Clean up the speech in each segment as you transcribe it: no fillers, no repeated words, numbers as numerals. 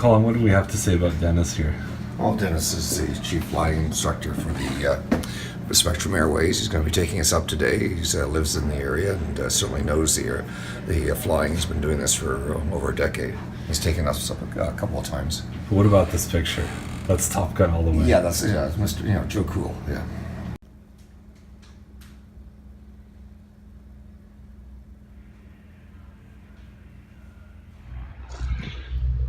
Colin, what do we have to say about Dennis here? Well, Dennis is the chief flying instructor for the Spectrum Airways. He's going to be taking us up today. He lives in the area and certainly knows the flying. He's been doing this for over a decade. He's taken us up a couple of times. But what about this picture? That's Top Gun all the way. Yeah, that's Mr. Joe Cool. Yeah.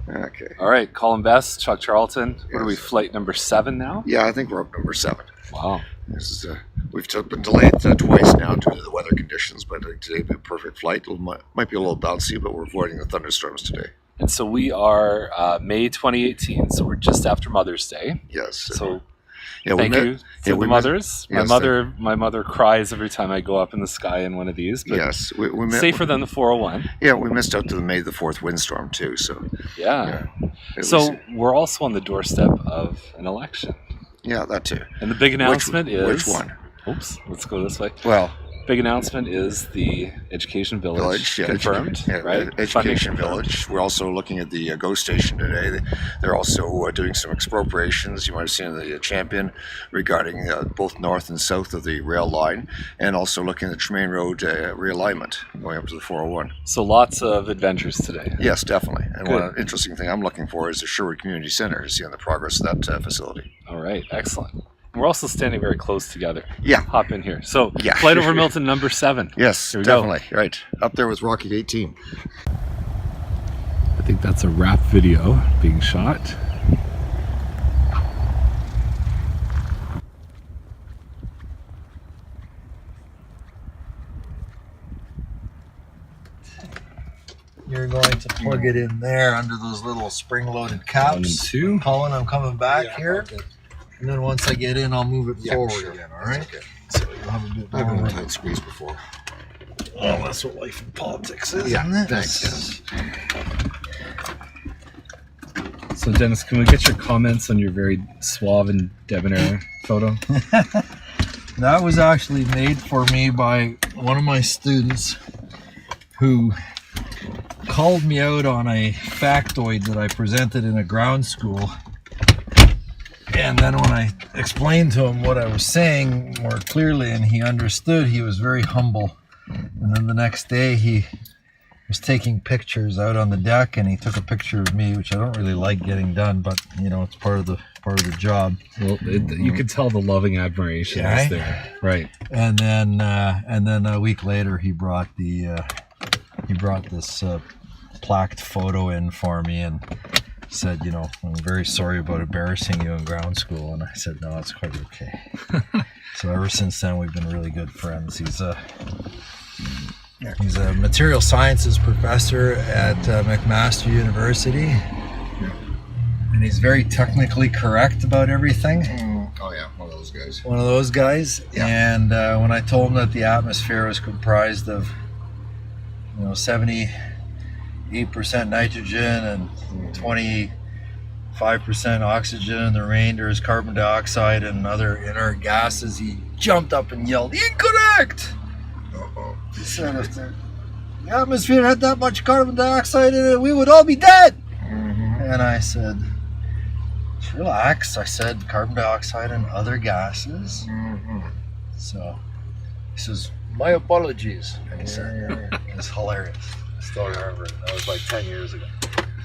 Okay. All right, Colin Best, Chuck Charlton. What are we, flight number 7 now? Yeah, I think we're up number 7. Wow. This is we've been delayed twice now due to the weather conditions, but today will be a perfect flight. It might be a little bouncy, but we're avoiding the thunderstorms today. And so we are May 2018, so we're just after Mother's Day. Yes. So yeah, thank you to the mothers. Yes, my mother cries every time I go up in the sky in one of these. But yes, safer than the 401. Yeah, we missed out to the May the 4th windstorm too. So yeah. So we're also on the doorstep of an election. Yeah, that too. And the big announcement is which one? Oops, let's go this way. Well, big announcement is the Education Village confirmed, right? Education Village. We're also looking at the GO station today. They're also doing some expropriations. You might have seen the Champion regarding both north and south of the rail line, and also looking at the Tremaine Road realignment going up to the 401. So lots of adventures today. Yes, definitely. And one interesting thing I'm looking for is the Sherwood Community Center to see on the progress of that facility. All right, excellent. We're also standing very close together. Yeah. Hop in here. So, yeah. Flight Over Milton number 7. Yes, definitely. Go. Right. Up there with Rocket 18. I think that's a wrap video being shot. You're going to plug it in there under those little spring-loaded caps. 1 and 2. Colin, I'm coming back here. Okay. And then once I get in, I'll move it forward again, all right? Okay. So you'll have a bit more. I've been in a tight squeeze before. Well, that's what life in politics is, yeah, isn't it? Thanks. So, Dennis, can we get your comments on your very suave and debonair photo? That was actually made for me by one of my students who called me out on a factoid that I presented in a ground school. And then when I explained to him what I was saying more clearly and he understood, he was very humble. And then the next day he was taking pictures out on the deck and he took a picture of me, which I don't really like getting done, but you know, it's part of the job. Well, you could tell the loving admiration is there. Right. And then a week later he brought this plaqued photo in for me and said, you know, I'm very sorry about embarrassing you in ground school. And I said, no, it's quite okay. So ever since then, we've been really good friends. He's a material sciences professor at McMaster University. And he's very technically correct about everything. Oh yeah, one of those guys. One of those guys. Yeah. And when I told him that the atmosphere was comprised of, 78% nitrogen and 25% oxygen, and the remainder is carbon dioxide and other inert gases, he jumped up and yelled, "Incorrect!" He said, if the atmosphere had that much carbon dioxide in it, we would all be dead. And I said, relax. I said carbon dioxide and other gases. So he says, my apologies. And he said, it's hilarious. I still remember it. That was like 10 years ago.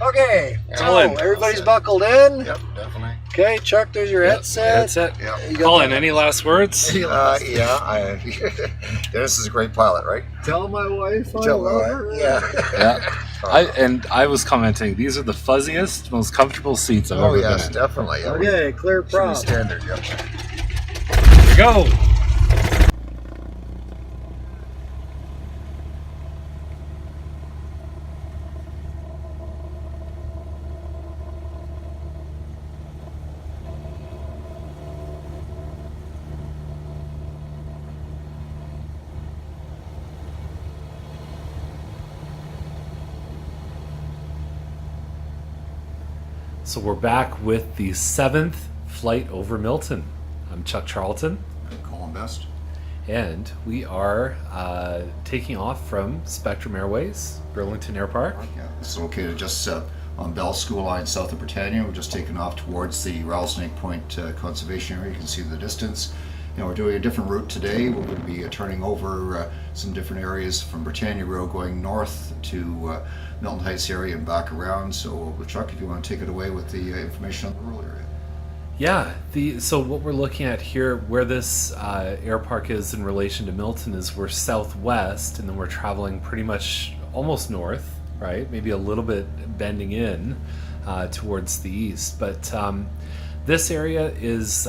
Okay, so everybody's buckled in. Yep, definitely. Okay, Chuck, there's your headset. Yeah. Colin, any last words? Dennis is a great pilot, right? Tell my wife I love her. Yeah. I was commenting, these are the fuzziest, most comfortable seats I've ever been in. Definitely. Yeah. Okay, clear prop. Standard, yeah. Here we go. So we're back with the 7th Flight Over Milton. I'm Chuck Charlton. I'm Colin Best. And we are taking off from Spectrum Airways, Burlington Airpark. Yeah, it's located just on Bell School Line south of Britannia. We're just taking off towards the Rattlesnake Point Conservation Area. You can see the distance. We're doing a different route today. We're going to be turning over some different areas from Britannia Road going north to Milton Heights area and back around. So Chuck, if you want to take it away with the information on the rural area. Yeah, so what we're looking at here, where this air park is in relation to Milton, is we're southwest, and then we're traveling pretty much almost north, right? Maybe a little bit bending in towards the east. But this area is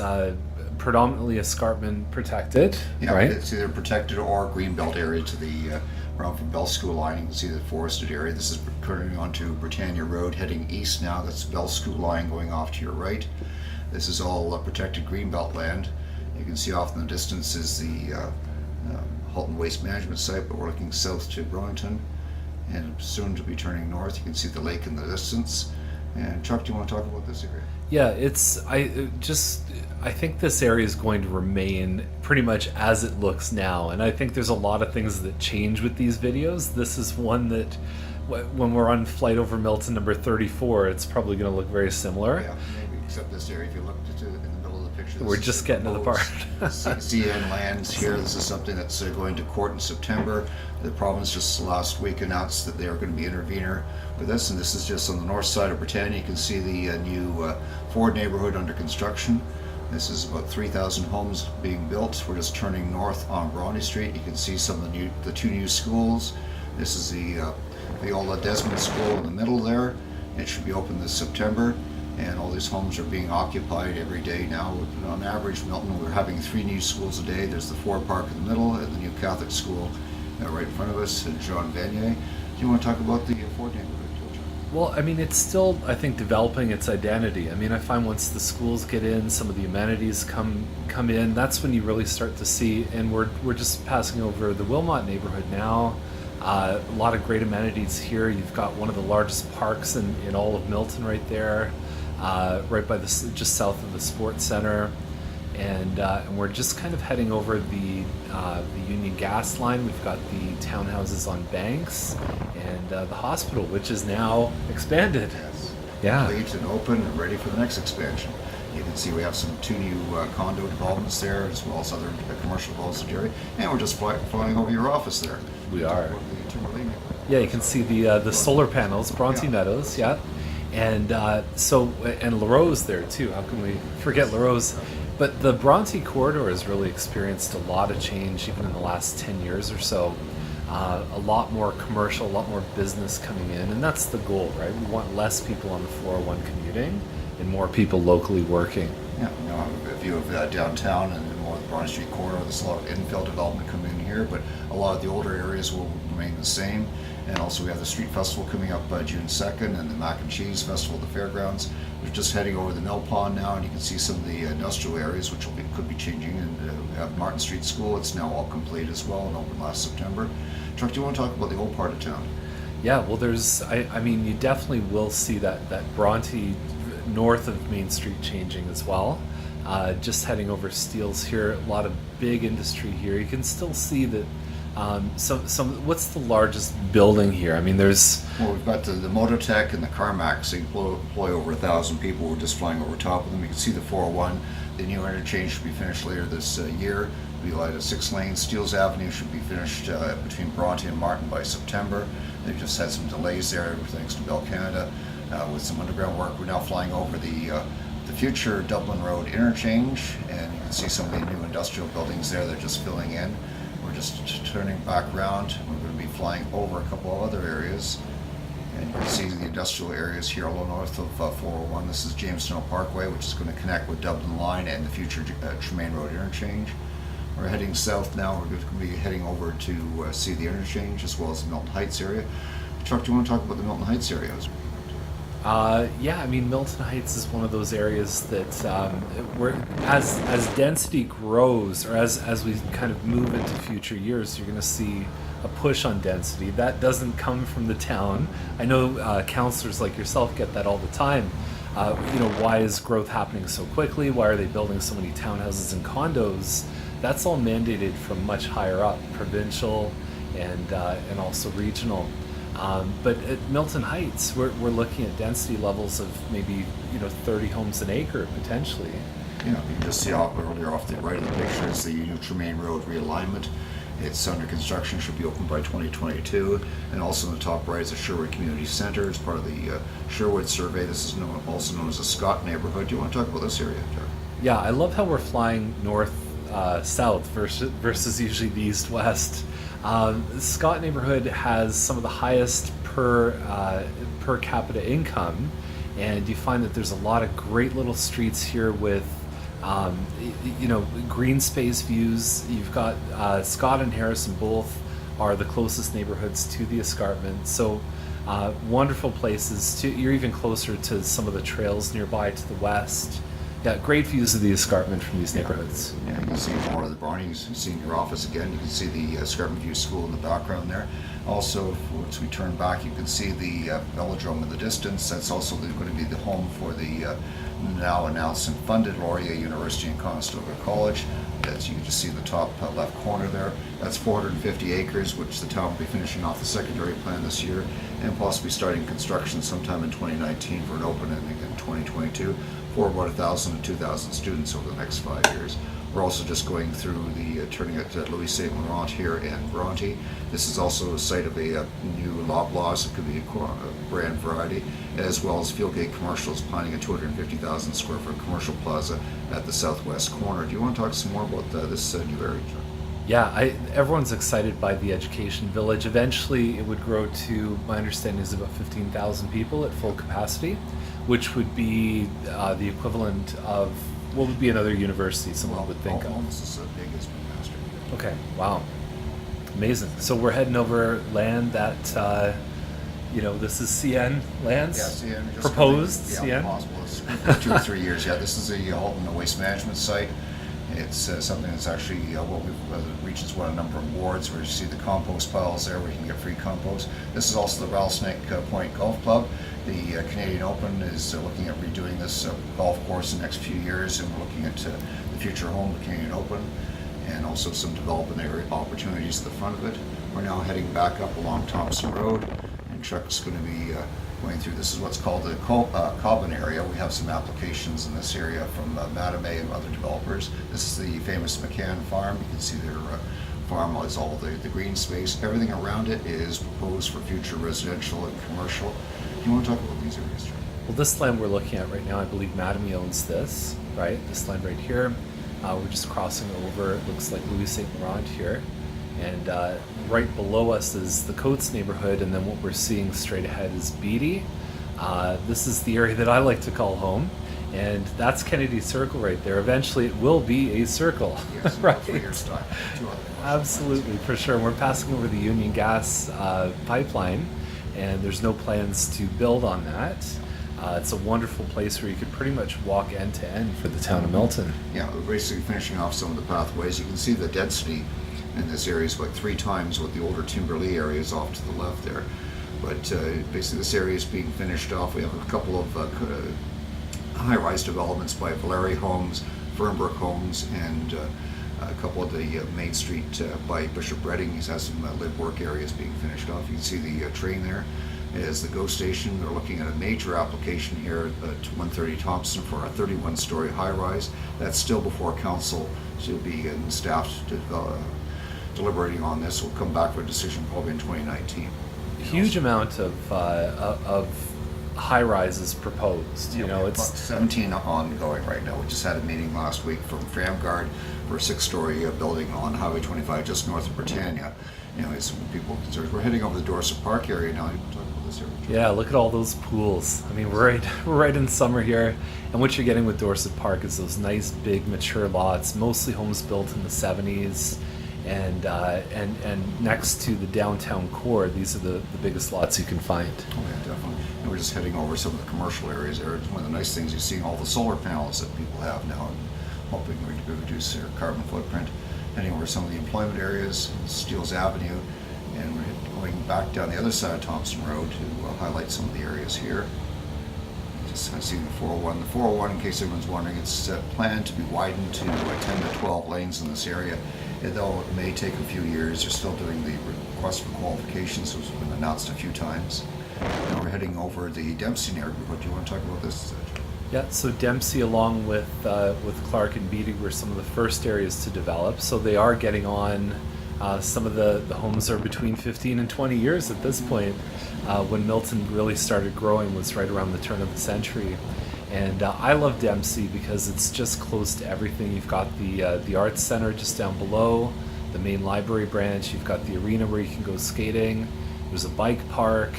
predominantly escarpment protected, yeah, right? It's either protected or greenbelt area to the around from Bell School Line. You can see the forested area. This is turning onto Britannia Road, heading east now. That's Bell School Line going off to your right. This is all protected greenbelt land. You can see off in the distance is the Halton Waste Management Site, but we're looking south to Burlington, and soon to be turning north. You can see the lake in the distance. And Chuck, do you want to talk about this area? Yeah, I think this area is going to remain pretty much as it looks now, and I think there's a lot of things that change with these videos. This is one that, when we're on Flight Over Milton number 34, it's probably going to look very similar. Yeah, maybe, except this area, if you look in the middle of the picture. We're just getting to the part. CN lands here. This is something that's going to court in September. The province just last week announced that they are going to be intervener with this, and this is just on the north side of Britannia. You can see the new Ford neighborhood under construction. This is about 3,000 homes being built. We're just turning north on Bronte Street. You can see some of the two new schools. This is the old Desmond School in the middle there. It should be open this September, and all these homes are being occupied every day now. On average, Milton, we're having 3 new schools a day. There's the Ford Park in the middle, and the new Catholic school right in front of us, and Jean Vanier. Do you want to talk about the Ford neighborhood? Well, I mean, it's still, I think, developing its identity. I mean, I find once the schools get in, some of the amenities come in, that's when you really start to see, and we're just passing over the Wilmot neighborhood now. A lot of great amenities here. You've got one of the largest parks in all of Milton right there, right by just south of the sports center. And we're just kind of heading over the Union Gas line. We've got the townhouses on Banks, and the hospital, which is now expanded. Yes. Yeah. Complete and open and ready for the next expansion. You can see we have 2 new condo developments there, as well as other commercial developments in the area. And we're just flying over your office there. We are. Yeah, you can see the solar panels, Bronte Meadows, yeah. And and LaRose there too. How can we forget LaRose? But the Bronte corridor has really experienced a lot of change even in the last 10 years or so. A lot more commercial, a lot more business coming in, and that's the goal, right? We want less people on the 401 commuting and more people locally working. Yeah, a view of downtown and more of the Bronte Street corridor. There's a lot of infill development coming in here, but a lot of the older areas will remain the same. And also we have the Street Festival coming up June 2nd, and the Mac and Cheese Festival at the fairgrounds. We're just heading over the Mill Pond now, and you can see some of the industrial areas which could be changing. And we have Martin Street School. It's now all complete as well and opened last September. Chuck, do you want to talk about the old part of town? Yeah, well, I mean, you definitely will see that Bronte north of Main Street changing as well. Just heading over Steeles here, a lot of big industry here. You can still see that. What's the largest building here? I mean, well, we've got the Mototech and the Carmax. They employ over 1,000 people. We're just flying over top of them. You can see the 401. The new interchange should be finished later this year. We'll be like a 6 lane. Steeles Avenue should be finished between Bronte and Martin by September. They've just had some delays there thanks to Bell Canada with some underground work. We're now flying over the future Dublin Road interchange, and you can see some of the new industrial buildings there. They're just filling in. We're just turning back around. We're going to be flying over a couple of other areas, and you can see the industrial areas here all north of 401. This is Jamestown Parkway, which is going to connect with Dublin Line and the future Tremaine Road interchange. We're heading south now. We're going to be heading over to see the interchange as well as the Milton Heights area. Chuck, do you want to talk about the Milton Heights area? Yeah, I mean, Milton Heights is one of those areas that where as density grows, or as we kind of move into future years, you're going to see a push on density. That doesn't come from the town. I know councillors like yourself get that all the time. Why is growth happening so quickly? Why are they building so many townhouses and condos? That's all mandated from much higher up, provincial and also regional. But at Milton Heights, we're looking at density levels of maybe 30 homes an acre potentially. You can just see earlier off the right of the picture is the Tremaine Road realignment. It's under construction, should be open by 2022. And also in the top right is the Sherwood Community Center. It's part of the Sherwood survey. This is also known as the Scott neighborhood. Do you want to talk about this area, Jared? Yeah, I love how we're flying north south versus usually the east west. Scott neighborhood has some of the highest per capita income, and you find that there's a lot of great little streets here with green space views. You've got Scott and Harrison both are the closest neighborhoods to the escarpment, so wonderful places. You're even closer to some of the trails nearby to the west. Yeah, great views of the escarpment from these neighborhoods. Yeah, you can see more of the Barney Senior Office again. You can see the Escarpment View School in the background there. Also, once we turn back, you can see the velodrome in the distance. That's also going to be the home for the now announced and funded Laurier University and Conestoga College. As you can just see in the top left corner there. That's 450 acres, which the town will be finishing off the secondary plan this year and possibly starting construction sometime in 2019 for an opening in 2022 for about 1,000 to 2,000 students over the next 5 years. We're also just going through the turning it at Louis St. Laurent here in Bronte. This is also a site of a new Loblaws. It could be a brand variety, as well as Fieldgate Commercials planning a 250,000 square foot commercial plaza at the southwest corner. Do you want to talk some more about this new area, John? Yeah, everyone's excited by the education village. Eventually it would grow to, my understanding is about 15,000 people at full capacity, which would be the equivalent of what would be another university someone would think of. Almost as big as McMaster. Okay, wow. Amazing. So we're heading over land that, this is CN lands? Yeah, CN. Proposed CN? Possible. It's 2 or 3 years. Yeah, this is a Halton waste management site. It's something that's actually reaches a number of wards where you see the compost piles there where you can get free compost. This is also the Rattlesnake Point Golf Club. The Canadian Open is looking at redoing this golf course in the next few years, and we're looking at the future home of the Canadian Open and also some development area opportunities at the front of it. We're now heading back up along Thompson Road, and Chuck's going to be going through. This is what's called the Cobbin area. We have some applications in this area from Matamay and other developers. This is the famous McCann farm. You can see their farm is all the green space. Everything around it is proposed for future residential and commercial. Do you want to talk about these areas, John? Well, this land we're looking at right now, I believe Matamay owns this, right? This land right here. We're just crossing over, it looks like Louis St. Laurent here. And right below us is the Coates neighborhood, and then what we're seeing straight ahead is Beatty. This is the area that I like to call home, and that's Kennedy Circle right there. Eventually it will be a circle. Yes, right? 3 years time. Absolutely, for sure. We're passing over the Union Gas pipeline, and there's no plans to build on that. It's a wonderful place where you could pretty much walk end to end for the town of Milton. Yeah, we're basically finishing off some of the pathways. You can see the density in this area is like 3 times what the older Timberlea area is off to the left there. But basically this area is being finished off. We have a couple of high-rise developments by Valeri Homes, Fernbrook Homes, and a couple of the Main Street by Bishop Redding. He has some live-work areas being finished off. You can see the train there is the GO station. They're looking at a major application here at 130 Thompson for a 31-story high-rise. That's still before council, so you'll be in staff deliberating on this. We'll come back for a decision probably in 2019. Huge amount of high rises proposed. It's 17 ongoing right now. We just had a meeting last week from Framgard for a 6-story building on Highway 25 just north of Britannia. Some people are concerned. We're heading over the Dorset Park area now. You can talk about this area. Yeah, look at all those pools. I mean, we're right in summer here, and what you're getting with Dorset Park is those nice, big, mature lots, mostly homes built in the 70s. And next to the downtown core, these are the biggest lots you can find. Oh yeah, definitely. And we're just heading over some of the commercial areas there. It's one of the nice things, you're seeing all the solar panels that people have now, and hoping to reduce their carbon footprint. Heading over some of the employment areas, Steeles Avenue, and we're going back down the other side of Thompson Road to highlight some of the areas here. Just seeing the 401. The 401, in case everyone's wondering, it's planned to be widened to 10 to 12 lanes in this area. Though it may take a few years, they're still doing the request for qualifications, which has been announced a few times. Now we're heading over the Dempsey neighborhood. Do you want to talk about this? Yeah, so Dempsey, along with Clark and Beatty, were some of the first areas to develop. So they are getting on. Some of the homes are between 15 and 20 years at this point. When Milton really started growing was right around the turn of the century. And I love Dempsey because it's just close to everything. You've got the Arts Center just down below, the main library branch. You've got the arena where you can go skating. There's a bike park.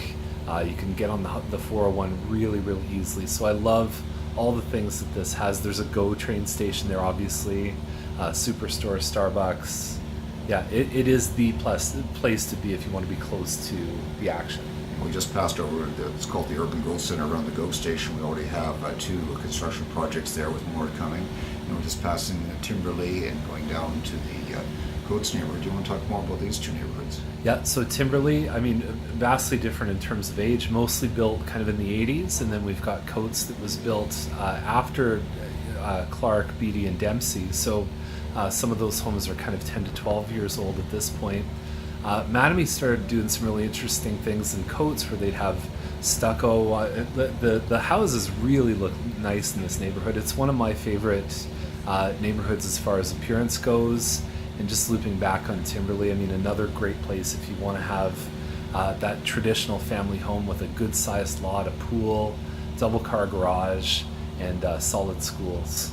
You can get on the 401 really, really easily. So I love all the things that this has. There's a GO train station there, obviously. Superstore, Starbucks. Yeah, it is the place to be if you want to be close to the action. We just passed over, it's called the Urban Growth Center around the GO station. We already have 2 construction projects there with more coming. And we're just passing Timberley and going down to the Coates neighborhood. Do you want to talk more about these 2 neighborhoods? Yeah, so Timberley, I mean, vastly different in terms of age, mostly built kind of in the 80s, and then we've got Coates that was built after Clark, Beatty, and Dempsey. So some of those homes are kind of 10 to 12 years old at this point. Mattamy started doing some really interesting things in Coates where they'd have stucco. The houses really look nice in this neighborhood. It's one of my favorite neighborhoods as far as appearance goes. And just looping back on Timberley, I mean, another great place if you want to have that traditional family home with a good sized lot, a pool, double car garage, and solid schools.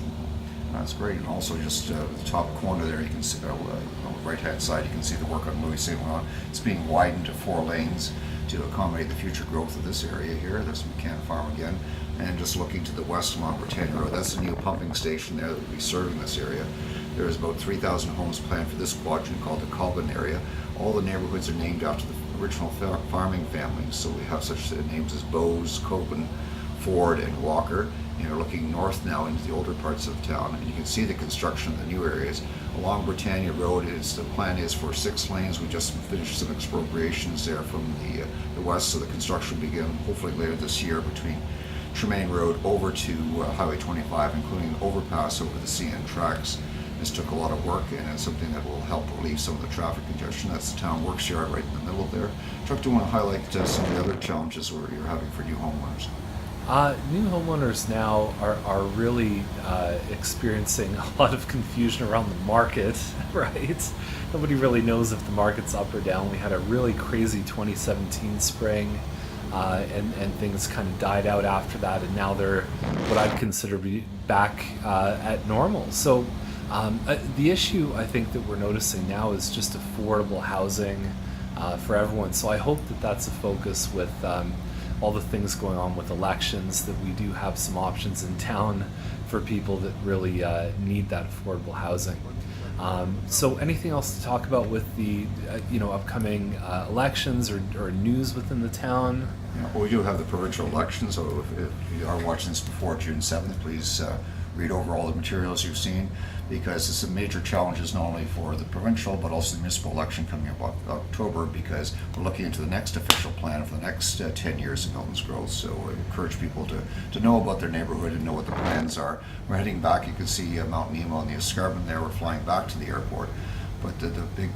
That's great. And also just the top corner there, you can see on the right hand side, you can see the work on Louis St. Laurent. It's being widened to 4 lanes to accommodate the future growth of this area here. There's McCann Farm again. And just looking to the west along Britannia Road, that's the new pumping station there that will be serving this area. There's about 3,000 homes planned for this quadrant called the Colin area. All the neighborhoods are named after the original farming families. So we have such names as Bowes, Copen, Ford, and Walker. And you're looking north now into the older parts of town, and you can see the construction of the new areas. Along Britannia Road, the plan is for 6 lanes. We just finished some expropriations there from the west, so the construction will begin hopefully later this year between Tremaine Road over to Highway 25, including an overpass over the CN tracks. This took a lot of work, and it's something that will help relieve some of the traffic congestion. That's the town works yard right in the middle there. Chuck, do you want to highlight some of the other challenges where you're having for new homeowners? New homeowners now are really experiencing a lot of confusion around the market, right? Nobody really knows if the market's up or down. We had a really crazy 2017 spring, and things kind of died out after that, and now they're what I'd consider be back at normal. So the issue I think that we're noticing now is just affordable housing for everyone. So I hope that that's a focus with all the things going on with elections, that we do have some options in town for people that really need that affordable housing. So anything else to talk about with the upcoming elections or news within the town? Yeah, well, we do have the provincial elections, so if you are watching this before June 7th, please read over all the materials you've seen, because it's some major challenges not only for the provincial but also the municipal election coming up October, because we're looking into the next official plan for the next 10 years of Milton's growth. So I encourage people to know about their neighborhood and know what the plans are. We're heading back. You can see Mount Nemo and the escarpment there. We're flying back to the airport, but the big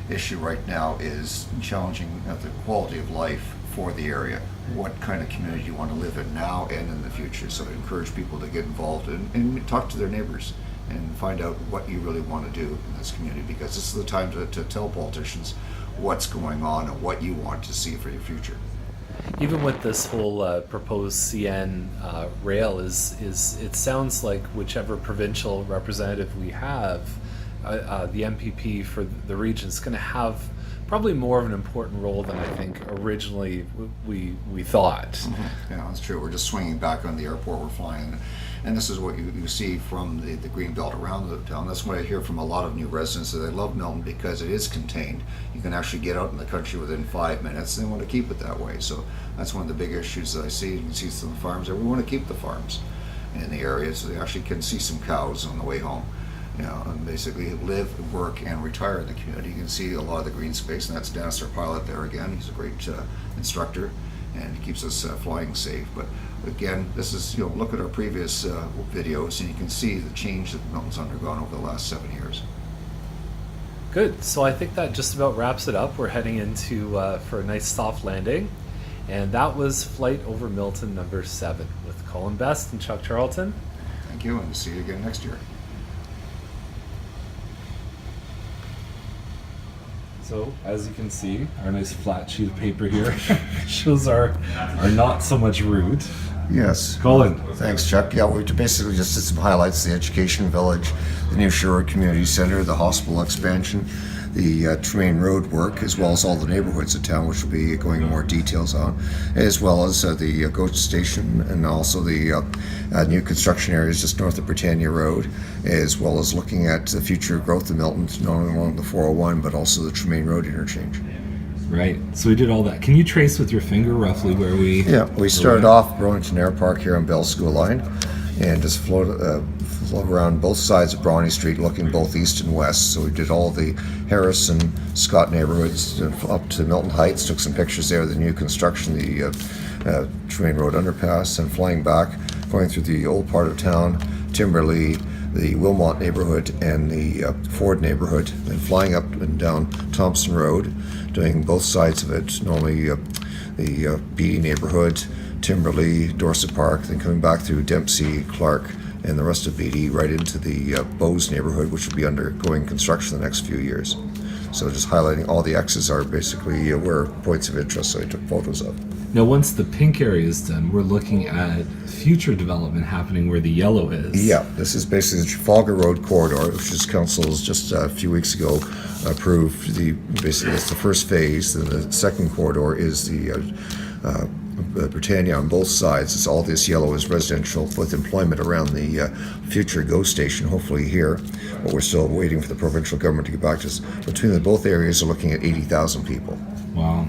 issue right now is challenging the quality of life for the area. What kind of community you want to live in now and in the future. So I encourage people to get involved and talk to their neighbors and find out what you really want to do in this community, because this is the time to tell politicians what's going on and what you want to see for your future. Even with this whole proposed CN rail, it sounds like whichever provincial representative we have, the MPP for the region is going to have probably more of an important role than I think originally we thought. Mm-hmm. Yeah, that's true. We're just swinging back on the airport. We're flying, and this is what you see from the green belt around the town. That's what I hear from a lot of new residents, that they love Milton because it is contained. You can actually get out in the country within 5 minutes, and they want to keep it that way. So that's one of the big issues that I see. You can see some farms there. We want to keep the farms in the area so they actually can see some cows on the way home. And basically live, work, and retire in the community. You can see a lot of the green space, and that's Dennis, our pilot there again. He's a great instructor, and he keeps us flying safe. But again, this is, look at our previous videos, and you can see the change that Milton's undergone over the last 7 years. Good. So I think that just about wraps it up. We're heading into for a nice soft landing. And that was Flight Over Milton number 7 with Colin Best and Chuck Charlton. Thank you, and see you again next year. So, as you can see, our nice flat sheet of paper here shows our not so much route. Yes. Colin. Thanks, Chuck. Yeah, we basically just did some highlights: the education village, the new Sherwood Community Center, the hospital expansion, the Tremaine Road work, as well as all the neighborhoods of town, which we'll be going into more details on, as well as the GO station and also the new construction areas just north of Britannia Road, as well as looking at the future growth of Milton, not only along the 401 but also the Tremaine Road interchange. Right. So we did all that. Can you trace with your finger roughly where we... Yeah, we started off Burlington Air Park here on Bell School Line and just float around both sides of Bronte Street looking both east and west. So we did all the Harris and Scott neighborhoods up to Milton Heights, took some pictures there of the new construction, the Tremaine Road underpass, and flying back, going through the old part of town, Timberley, the Wilmot neighborhood, and the Ford neighborhood, and flying up and down Thompson Road, doing both sides of it, normally the Beatty neighborhood, Timberley, Dorset Park, then coming back through Dempsey, Clark, and the rest of Beatty right into the Bowes neighborhood, which will be undergoing construction the next few years. So just highlighting all the X's are basically where points of interest, so I took photos of. Now, once the pink area is done, we're looking at future development happening where the yellow is. Yeah, this is basically the Trafalgar Road corridor, which is council's just a few weeks ago approved. Basically, that's the first phase. And the second corridor is the Britannia on both sides. It's all this yellow is residential with employment around the future GO station, hopefully here. But we're still waiting for the provincial government to get back to us. Between the both areas, are looking at 80,000 people. Wow.